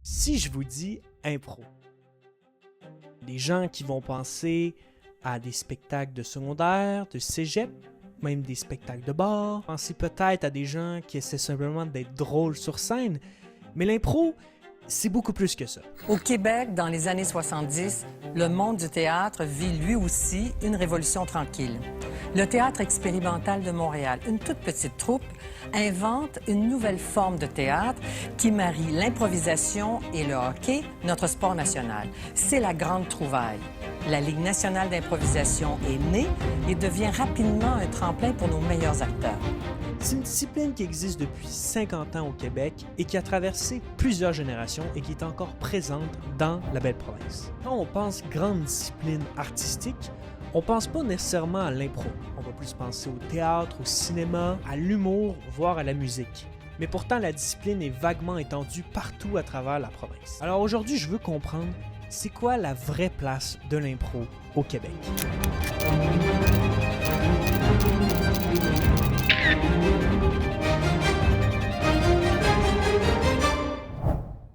Si je vous dis impro, des gens qui vont penser à des spectacles de secondaire, de cégep, même des spectacles de bar, pensez peut-être à des gens qui essaient simplement d'être drôles sur scène, mais l'impro, c'est beaucoup plus que ça. Au Québec, dans les années 70, le monde du théâtre vit lui aussi une révolution tranquille. Le Théâtre expérimental de Montréal, une toute petite troupe, invente une nouvelle forme de théâtre qui marie l'improvisation et le hockey, notre sport national. C'est la grande trouvaille. La Ligue nationale d'improvisation est née et devient rapidement un tremplin pour nos meilleurs acteurs. C'est une discipline qui existe depuis 50 ans au Québec et qui a traversé plusieurs générations et qui est encore présente dans la belle province. Quand on pense grande discipline artistique, on pense pas nécessairement à l'impro. On va plus penser au théâtre, au cinéma, à l'humour, voire à la musique. Mais pourtant, la discipline est vaguement étendue partout à travers la province. Alors aujourd'hui, je veux comprendre, c'est quoi la vraie place de l'impro au Québec?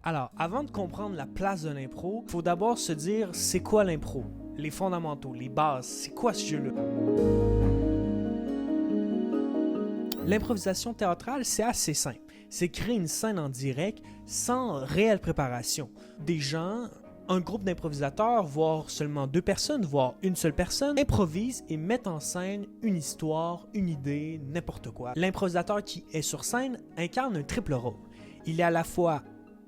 Alors, avant de comprendre la place de l'impro, il faut d'abord se dire c'est quoi l'impro? Les fondamentaux, les bases, c'est quoi ce jeu-là? L'improvisation théâtrale, c'est assez simple. C'est créer une scène en direct sans réelle préparation. Des gens, un groupe d'improvisateurs, voire seulement 2 personnes, voire une seule personne, improvisent et mettent en scène une histoire, une idée, n'importe quoi. L'improvisateur qui est sur scène incarne un triple rôle. Il est à la fois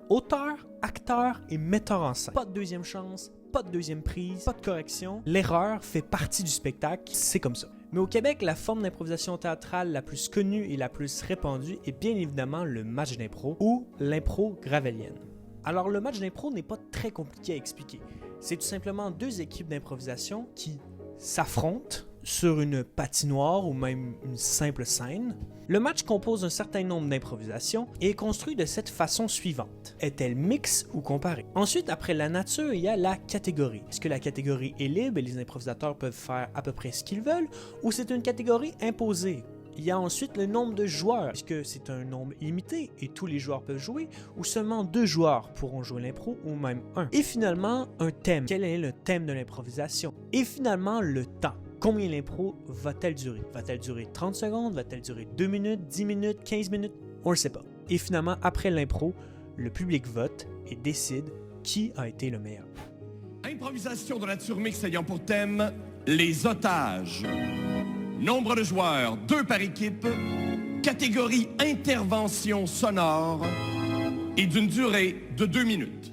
auteur, acteur et metteur en scène. Pas de deuxième chance, pas de deuxième prise, pas de correction. L'erreur fait partie du spectacle, c'est comme ça. Mais au Québec, la forme d'improvisation théâtrale la plus connue et la plus répandue est bien évidemment le match d'impro ou l'impro gravellienne. Alors le match d'impro n'est pas très compliqué à expliquer. C'est tout simplement 2 équipes d'improvisation qui s'affrontent sur une patinoire ou même une simple scène. Le match compose un certain nombre d'improvisations et est construit de cette façon suivante. Est-elle mixte ou comparée? Ensuite, après la nature, il y a la catégorie. Est-ce que la catégorie est libre et les improvisateurs peuvent faire à peu près ce qu'ils veulent ou c'est une catégorie imposée? Il y a ensuite le nombre de joueurs. Est-ce que c'est un nombre limité et tous les joueurs peuvent jouer ou seulement 2 joueurs pourront jouer l'impro ou même 1? Et finalement, un thème. Quel est le thème de l'improvisation? Et finalement, le temps. Combien l'impro va-t-elle durer? Va-t-elle durer 30 secondes? Va-t-elle durer 2 minutes, 10 minutes, 15 minutes? On le sait pas. Et finalement, après l'impro, le public vote et décide qui a été le meilleur. Improvisation de nature mixte ayant pour thème les otages. Nombre de joueurs, 2 par équipe. Catégorie intervention sonore et d'une durée de 2 minutes.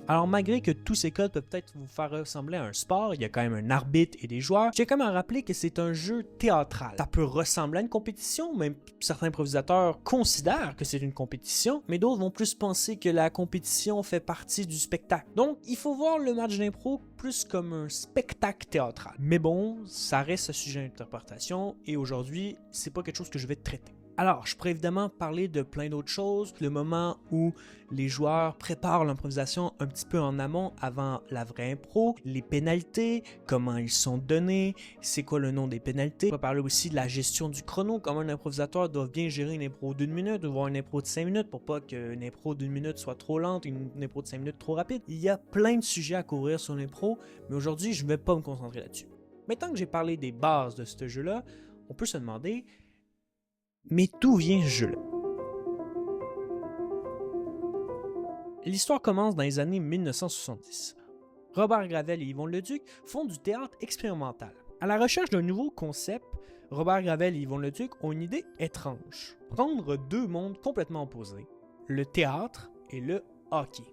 Alors malgré que tous ces codes peuvent peut-être vous faire ressembler à un sport, il y a quand même un arbitre et des joueurs, j'ai quand même à rappeler que c'est un jeu théâtral. Ça peut ressembler à une compétition, même certains improvisateurs considèrent que c'est une compétition, mais d'autres vont plus penser que la compétition fait partie du spectacle. Donc il faut voir le match d'impro plus comme un spectacle théâtral. Mais bon, ça reste un sujet d'interprétation et aujourd'hui, c'est pas quelque chose que je vais traiter. Alors, je pourrais évidemment parler de plein d'autres choses, le moment où les joueurs préparent l'improvisation un petit peu en amont avant la vraie impro, les pénalités, comment ils sont donnés, c'est quoi le nom des pénalités. On va parler aussi de la gestion du chrono, comment un improvisateur doit bien gérer une impro d'1 minute ou voire une impro de 5 minutes pour pas qu'une impro d'1 minute soit trop lente et une impro de 5 minutes trop rapide. Il y a plein de sujets à couvrir sur l'impro, mais aujourd'hui, je ne vais pas me concentrer là-dessus. Maintenant que j'ai parlé des bases de ce jeu-là, on peut se demander mais d'où vient ce jeu-là? L'histoire commence dans les années 1970. Robert Gravel et Yvon Leduc font du théâtre expérimental. À la recherche d'un nouveau concept, Robert Gravel et Yvon Leduc ont une idée étrange. Prendre 2 mondes complètement opposés, le théâtre et le hockey.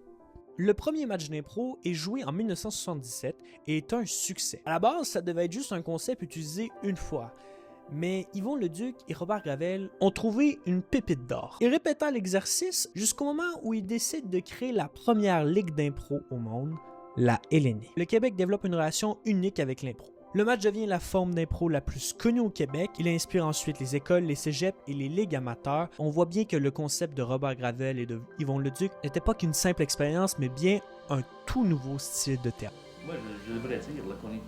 Le premier match d'impro est joué en 1977 et est un succès. À la base, ça devait être juste un concept utilisé une fois. Mais Yvon Leduc et Robert Gravel ont trouvé une pépite d'or. Ils répétaient l'exercice jusqu'au moment où ils décident de créer la première ligue d'impro au monde, la LNI. Le Québec développe une relation unique avec l'impro. Le match devient la forme d'impro la plus connue au Québec. Il inspire ensuite les écoles, les cégeps et les ligues amateurs. On voit bien que le concept de Robert Gravel et de Yvon Leduc n'était pas qu'une simple expérience, mais bien un tout nouveau style de théâtre. Moi, je devrais dire là, qu'on est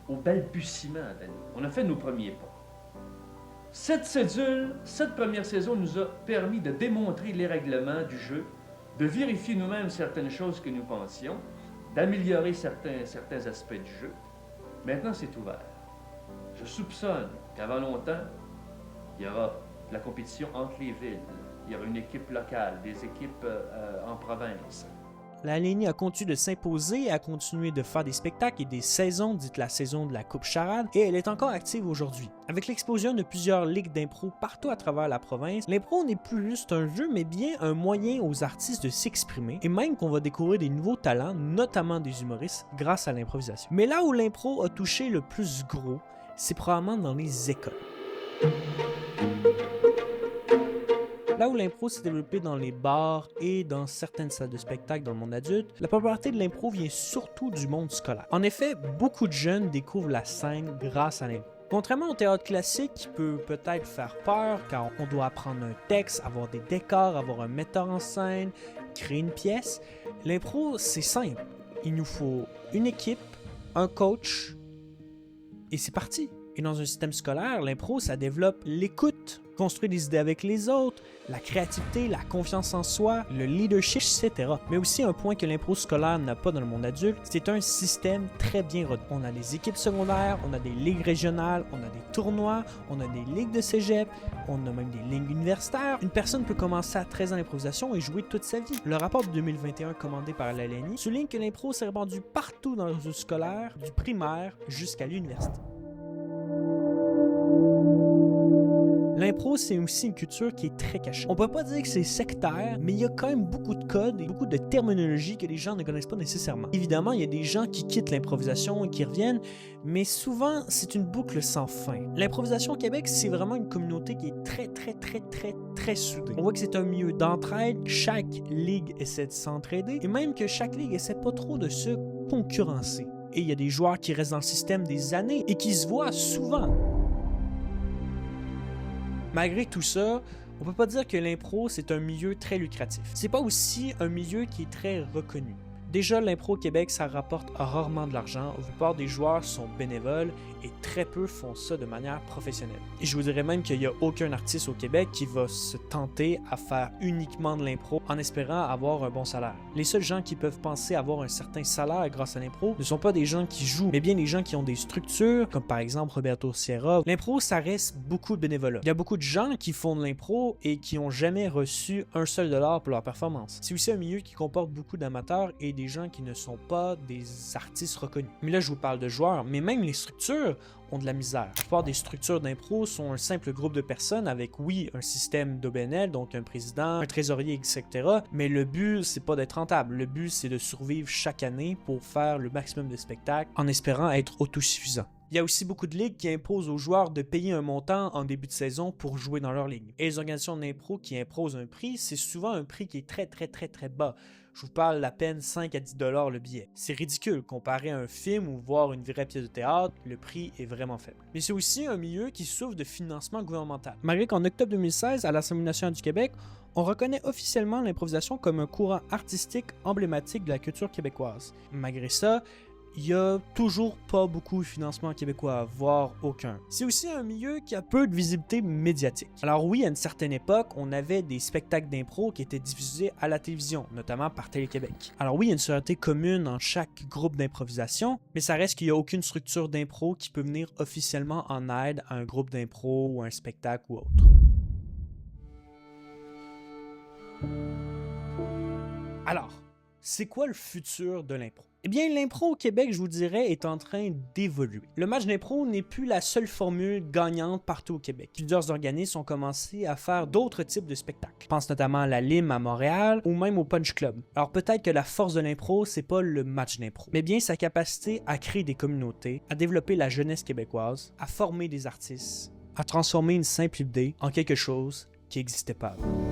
au balbutiement, Danny. On a fait nos premiers pas. Cette première saison nous a permis de démontrer les règlements du jeu de vérifier nous-mêmes certaines choses que nous pensions, d'améliorer certains aspects du jeu. Maintenant, c'est ouvert. Je soupçonne qu'avant longtemps, il y aura de la compétition entre les villes. Il y aura une équipe locale, des équipes en province. La LNI a continué de s'imposer et a continué de faire des spectacles et des saisons, dites la saison de la Coupe Charade, et elle est encore active aujourd'hui. Avec l'explosion de plusieurs ligues d'impro partout à travers la province, l'impro n'est plus juste un jeu, mais bien un moyen aux artistes de s'exprimer, et même qu'on va découvrir des nouveaux talents, notamment des humoristes, grâce à l'improvisation. Mais là où l'impro a touché le plus gros, c'est probablement dans les écoles. Là où l'impro s'est développé dans les bars et dans certaines salles de spectacle dans le monde adulte, la popularité de l'impro vient surtout du monde scolaire. En effet, beaucoup de jeunes découvrent la scène grâce à l'impro. Contrairement au théâtre classique qui peut peut-être faire peur car on doit apprendre un texte, avoir des décors, avoir un metteur en scène, créer une pièce, l'impro c'est simple. Il nous faut une équipe, un coach et c'est parti. Et dans un système scolaire, l'impro, ça développe l'écoute, construire des idées avec les autres, la créativité, la confiance en soi, le leadership, etc. Mais aussi un point que l'impro scolaire n'a pas dans le monde adulte, c'est un système très bien rodé. On a des équipes secondaires, on a des ligues régionales, on a des tournois, on a des ligues de cégep, on a même des ligues universitaires. Une personne peut commencer à 13 ans d'improvisation et jouer toute sa vie. Le rapport de 2021 commandé par la LNI souligne que l'impro s'est répandu partout dans le réseau scolaire, du primaire jusqu'à l'université. L'impro, c'est aussi une culture qui est très cachée. On peut pas dire que c'est sectaire, mais il y a quand même beaucoup de codes et beaucoup de terminologie que les gens ne connaissent pas nécessairement. Évidemment, il y a des gens qui quittent l'improvisation et qui reviennent, mais souvent, c'est une boucle sans fin. L'improvisation au Québec, c'est vraiment une communauté qui est très soudée. On voit que c'est un milieu d'entraide, chaque ligue essaie de s'entraider, et même que chaque ligue essaie pas trop de se concurrencer. Et il y a des joueurs qui restent dans le système des années et qui se voient souvent. Malgré tout ça, on peut pas dire que l'impro c'est un milieu très lucratif. C'est pas aussi un milieu qui est très reconnu. Déjà, l'impro au Québec, ça rapporte rarement de l'argent. La plupart des joueurs sont bénévoles et très peu font ça de manière professionnelle. Et je vous dirais même qu'il n'y a aucun artiste au Québec qui va se tenter à faire uniquement de l'impro en espérant avoir un bon salaire. Les seuls gens qui peuvent penser avoir un certain salaire grâce à l'impro ne sont pas des gens qui jouent, mais bien des gens qui ont des structures, comme par exemple Roberto Sierra. L'impro, ça reste beaucoup de bénévolat. Il y a beaucoup de gens qui font de l'impro et qui n'ont jamais reçu un seul dollar pour leur performance. C'est aussi un milieu qui comporte beaucoup d'amateurs et des gens qui ne sont pas des artistes reconnus. Mais là, je vous parle de joueurs, mais même les structures ont de la misère. La plupart des structures d'impro sont un simple groupe de personnes avec, oui, un système d'OBNL, donc un président, un trésorier, etc. Mais le but, c'est pas d'être rentable. Le but, c'est de survivre chaque année pour faire le maximum de spectacles en espérant être autosuffisant. Il y a aussi beaucoup de ligues qui imposent aux joueurs de payer un montant en début de saison pour jouer dans leur ligue. Et les organisations d'impro qui imposent un prix, c'est souvent un prix qui est très bas. Je vous parle à peine 5 à 10 $ le billet. C'est ridicule comparé à un film ou voir une vraie pièce de théâtre, le prix est vraiment faible. Mais c'est aussi un milieu qui souffre de financement gouvernemental. Malgré qu'en octobre 2016, à l'Assemblée nationale du Québec, on reconnaît officiellement l'improvisation comme un courant artistique emblématique de la culture québécoise. Malgré ça, il n'y a toujours pas beaucoup de financement québécois, voire aucun. C'est aussi un milieu qui a peu de visibilité médiatique. Alors oui, à une certaine époque, on avait des spectacles d'impro qui étaient diffusés à la télévision, notamment par Télé-Québec. Alors oui, il y a une sororité commune en chaque groupe d'improvisation, mais ça reste qu'il n'y a aucune structure d'impro qui peut venir officiellement en aide à un groupe d'impro ou un spectacle ou autre. Alors, c'est quoi le futur de l'impro? Eh bien, l'impro au Québec, je vous dirais, est en train d'évoluer. Le match d'impro n'est plus la seule formule gagnante partout au Québec. Plusieurs organismes ont commencé à faire d'autres types de spectacles. Je pense notamment à la Lime à Montréal ou même au Punch Club. Alors peut-être que la force de l'impro, c'est pas le match d'impro, mais bien sa capacité à créer des communautés, à développer la jeunesse québécoise, à former des artistes, à transformer une simple idée en quelque chose qui n'existait pas avant.